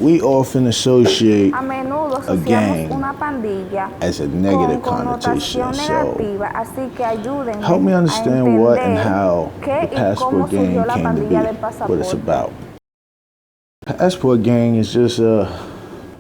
We often associate A menudo a gang asociamos una pandilla as a con negative connotation. connotación So negativa, así que help me ayúdenme a understand what and entender how qué the y cómo Passport surgió Gang la came to be, pandilla del what it's pasaporte. about. Passport Gang is just a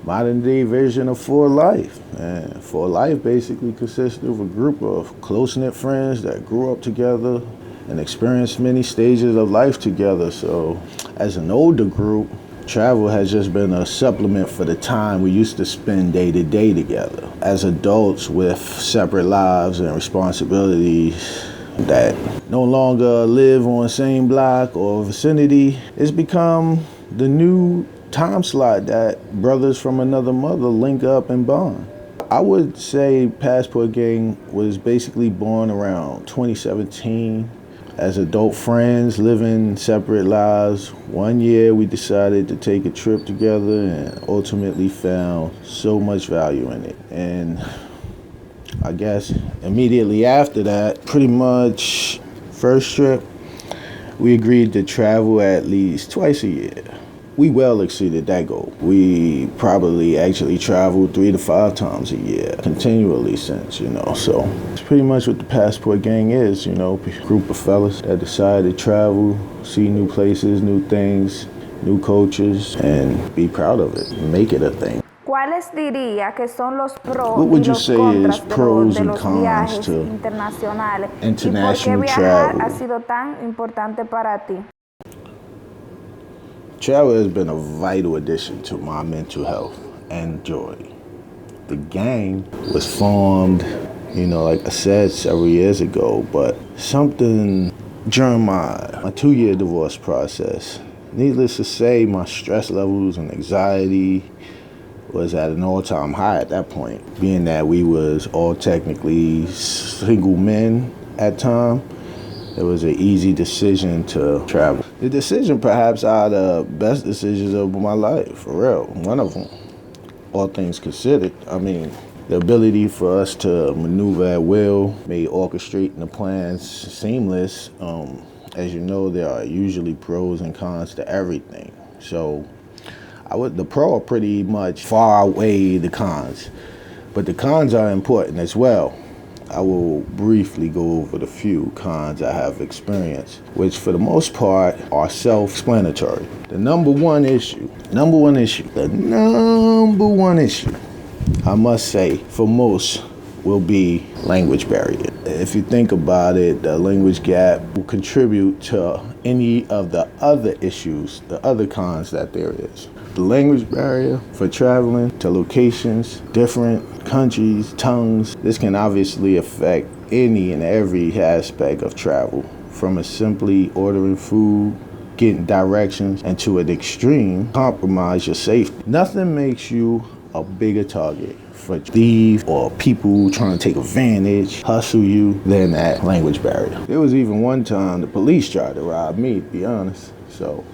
modern day version of For Life. And For Life basically consists of a group of close-knit friends that grew up together and experienced many stages of life together. So as an older group, travel has just been a supplement for the time we used to spend day to day together. As adults with separate lives and responsibilities that no longer live on the same block or vicinity, it's become the new time slot that brothers from another mother link up and bond. I would say Passport Gang was basically born around 2017. As adult friends living separate lives, one year we decided to take a trip together and ultimately found so much value in it. And I guess immediately after that, pretty much first trip, we agreed to travel at least twice a year. We well exceeded that goal. We probably actually traveled 3 to 5 times a year continually since, so it's pretty much what the Passport Gang is, a group of fellas that decide to travel, see new places, new things, new cultures, and be proud of it, make it a thing. ¿Cuáles diría que son los pros What would y you los say contras is de pros and los cons viajes to internacionales? ¿Y por qué international viajar travel? ha sido tan importante para ti? Travel has been a vital addition to my mental health and joy. The gang was formed, like I said, several years ago, but something during my 2-year divorce process, needless to say, my stress levels and anxiety was at an all-time high at that point. Being that we was all technically single men at time, it was an easy decision to travel. The decision perhaps are the best decisions of my life, for real, one of them. All things considered, the ability for us to maneuver at will made orchestrating the plans seamless. As you know, there are usually pros and cons to everything. So the pro are pretty much far outweigh the cons, but the cons are important as well. I will briefly go over the few cons I have experienced, which for the most part are self-explanatory. The number one issue, I must say, for most, will be language barrier. If you think about it, the language gap will contribute to any of the other issues, the other cons that there is. The language barrier for traveling to locations, different countries, tongues, this can obviously affect any and every aspect of travel, from a simply ordering food, getting directions, and to an extreme, compromise your safety. Nothing makes you a bigger target for thieves or people trying to take advantage, hustle you, than that language barrier. There was even one time the police tried to rob me, to be honest. So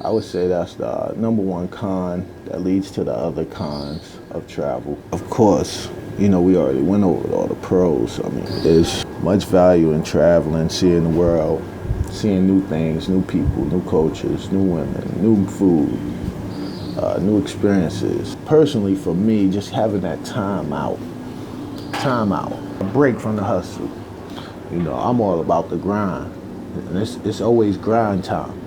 I would say that's the number one con that leads to the other cons of travel. Of course, we already went over all the pros. There's much value in traveling, seeing the world, seeing new things, new people, new cultures, new women, new food, new experiences. Personally, for me, just having that time out, a break from the hustle. I'm all about the grind, and it's always grind time.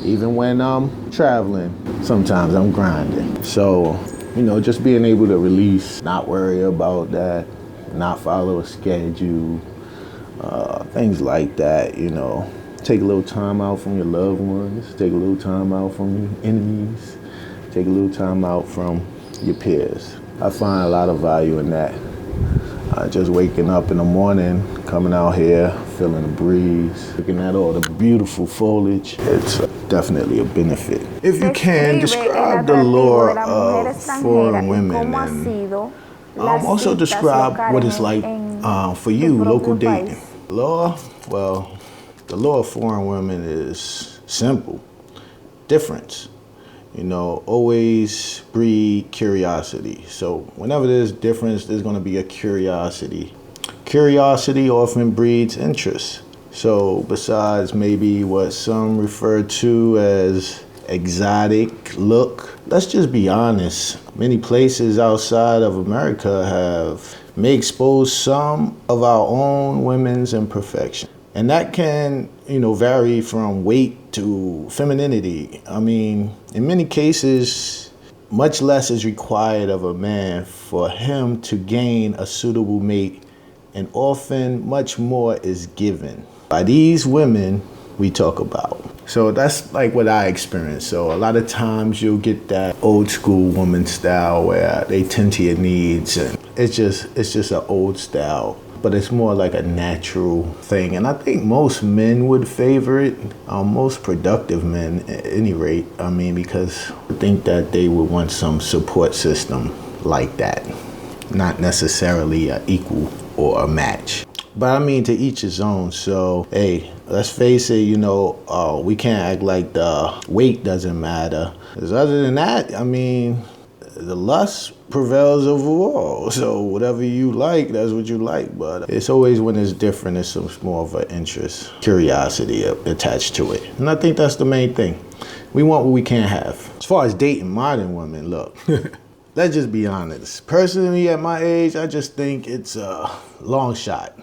Even when I'm traveling, sometimes I'm grinding. So, just being able to release, not worry about that, not follow a schedule, things like that, Take a little time out from your loved ones, take a little time out from your enemies, take a little time out from your peers. I find a lot of value in that. Just waking up in the morning, coming out here, feeling the breeze, looking at all the beautiful foliage, it's definitely a benefit. If you can, describe the lure of foreign women and also describe what it's like for you, local dating. Lure, well, the lure of foreign women is simple. Difference. Always breed curiosity. So whenever there's difference, there's going to be a curiosity. Curiosity often breeds interest. So besides maybe what some refer to as exotic look. Let's just be honest. Many places outside of America may expose some of our own women's imperfection. And that can, vary from weight to femininity. I mean, in many cases, much less is required of a man for him to gain a suitable mate, and often much more is given by these women we talk about. So that's like what I experienced. So a lot of times you'll get that old school woman style where they tend to your needs, and it's just an old style, but it's more like a natural thing. And I think most men would favor it, most productive men at any rate. I mean, because I think that they would want some support system like that, not necessarily an equal or a match. But I mean, to each his own. So, hey, let's face it, we can't act like the weight doesn't matter. Because other than that, I mean, the lust prevails over all. So whatever you like, that's what you like. But it's always when it's different, it's more of an interest, curiosity attached to it. And I think that's the main thing. We want what we can't have. As far as dating modern women, look, let's just be honest. Personally, at my age, I just think it's a long shot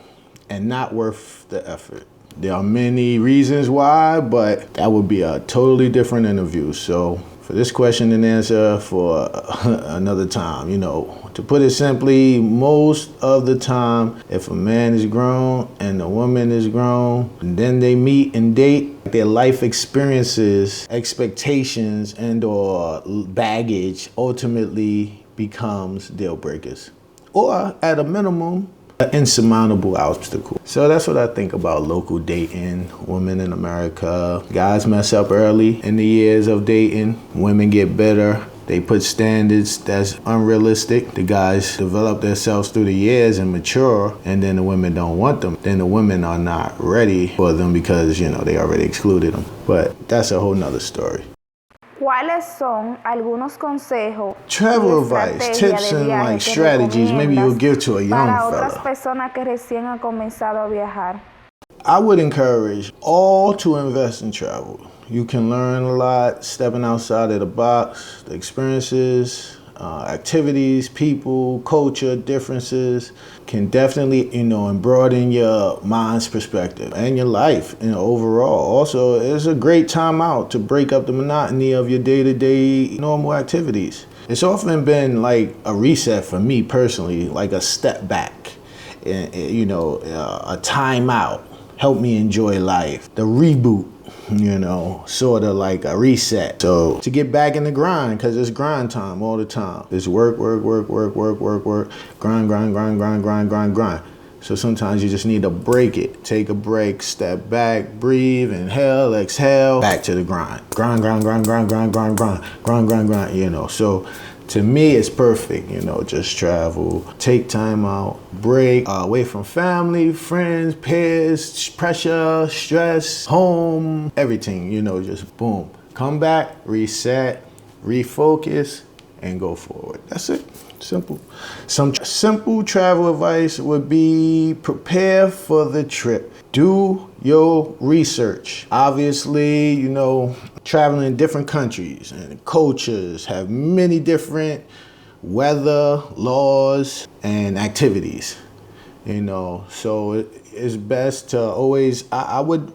and not worth the effort. There are many reasons why, but that would be a totally different interview. So for this question and answer for another time, to put it simply, most of the time, if a man is grown and a woman is grown, and then they meet and date, their life experiences, expectations, and or baggage ultimately becomes deal breakers. Or at a minimum, an insurmountable obstacle. So that's what I think about local dating, women in America. Guys mess up early in the years of dating. Women get better. They put standards that's unrealistic. The guys develop themselves through the years and mature, and then the women don't want them. Then the women are not ready for them because, they already excluded them. But that's a whole nother story. ¿Cuáles son algunos consejos travel advice, tips and like strategies maybe you'll give to a young para otras fella? personas que recién han comenzado a viajar? I would encourage all to invest in travel. You can learn a lot stepping outside of the box, the experiences, activities, people, culture, differences can definitely, and broaden your mind's perspective and your life, overall. Also, it's a great time out to break up the monotony of your day-to-day normal activities. It's often been like a reset for me personally, like a step back, a time out. Help me enjoy life. The reboot, sort of like a reset. So to get back in the grind, because it's grind time all the time. It's work, grind. So sometimes you just need to break it. Take a break, step back, breathe, inhale, exhale, back to the grind. Grind. So to me, it's perfect, just travel, take time out, break, away from family, friends, peers, pressure, stress, home, everything, just boom. Come back, reset, refocus, and go forward. That's it. Simple. Some simple travel advice would be prepare for the trip. Do your research. Obviously, traveling in different countries and cultures have many different weather, laws, and activities. So it's best to always, I would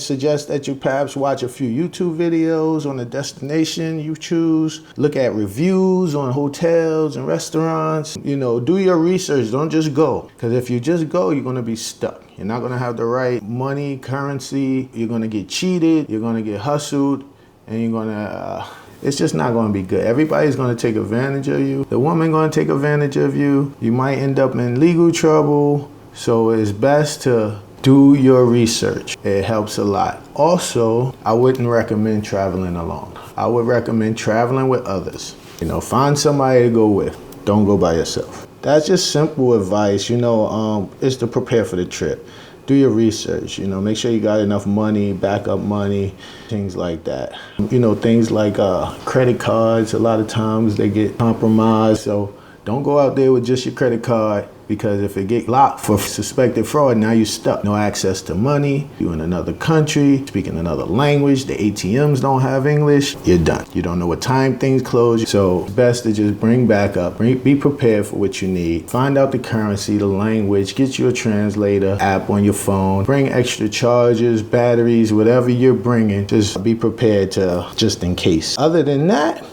suggest that you perhaps watch a few YouTube videos on the destination you choose, look at reviews on hotels and restaurants, do your research, don't just go. Because if you just go, you're gonna be stuck. You're not gonna have the right money, currency, you're gonna get cheated, you're gonna get hustled, and you're gonna, it's just not going to be good. Everybody's going to take advantage of you. The woman going to take advantage of you. You might end up in legal trouble. So it's best to do your research. It helps a lot. Also, I wouldn't recommend traveling alone. I would recommend traveling with others. Find somebody to go with. Don't go by yourself. That's just simple advice, is to prepare for the trip. Do your research, make sure you got enough money, backup money, things like that. Things like credit cards, a lot of times they get compromised. So don't go out there with just your credit card because if it get locked for suspected fraud, now you're stuck. No access to money, you're in another country, speaking another language, the ATMs don't have English, you're done. You don't know what time things close. So it's best to just bring back up, be prepared for what you need. Find out the currency, the language, get you a translator app on your phone, bring extra chargers, batteries, whatever you're bringing, just be prepared to just in case. Other than that,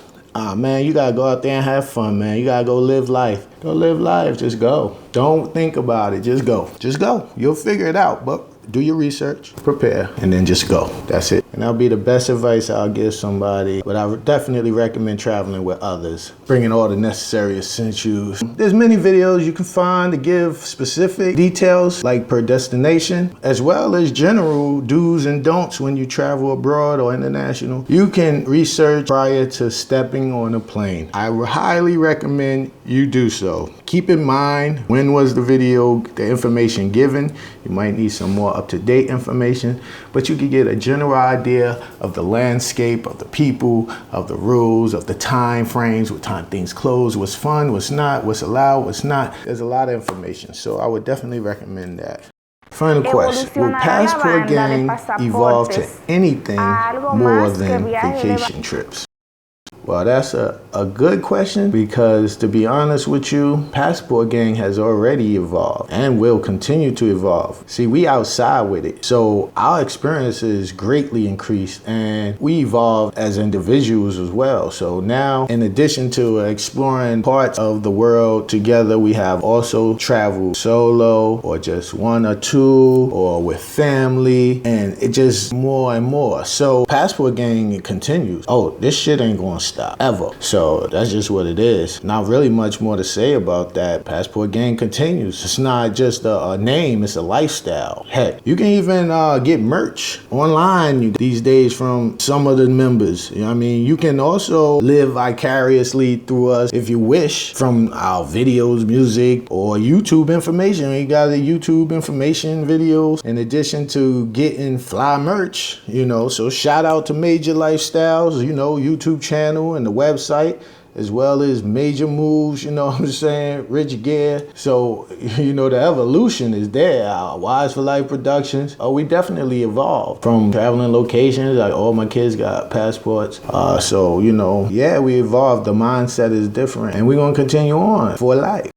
man, you gotta go out there and have fun, man. You gotta go live life. Go live life, just go. Don't think about it, just go. Just go, you'll figure it out, but do your research, prepare, and then just go. That's it. And that'll be the best advice I'll give somebody, but I would definitely recommend traveling with others, bringing all the necessary essentials. There's many videos you can find to give specific details, like per destination, as well as general do's and don'ts when you travel abroad or international. You can research prior to stepping on a plane. I would highly recommend you do so. Keep in mind, when was the video, the information given? You might need some more up-to-date information, but you can get a general idea of the landscape, of the people, of the rules, of the time frames, what time things close, what's fun, what's not, what's allowed, what's not. There's a lot of information, so I would definitely recommend that. Final question, will Passport Gang evolve to anything more than vacation trips? Well, that's a good question, because to be honest with you, Passport Gang has already evolved and will continue to evolve. See, we outside with it, so our experiences greatly increased, and we evolved as individuals as well. So now, in addition to exploring parts of the world together, we have also traveled solo, or just one or two, or with family, and it just more and more. So Passport Gang continues. Oh, this shit ain't gonna stop ever. So that's just what it is. Not really much more to say about that. Passport Gang continues. It's not just a name, it's a lifestyle. Heck, you can even get merch online these days from some of the members. You know what I mean? You can also live vicariously through us if you wish, from our videos, music, or YouTube information. We got the YouTube information videos in addition to getting fly merch, you know. So shout out to Major Lifestyles, you know, YouTube channel and the website, as well as Major Moves, you know what I'm saying, Rich Gear. So, you know, the evolution is there. Wise for Life Productions. We definitely evolved from traveling locations. Like, all my kids got passports. So, you know, yeah, we evolved. The mindset is different, and we're gonna continue on for life.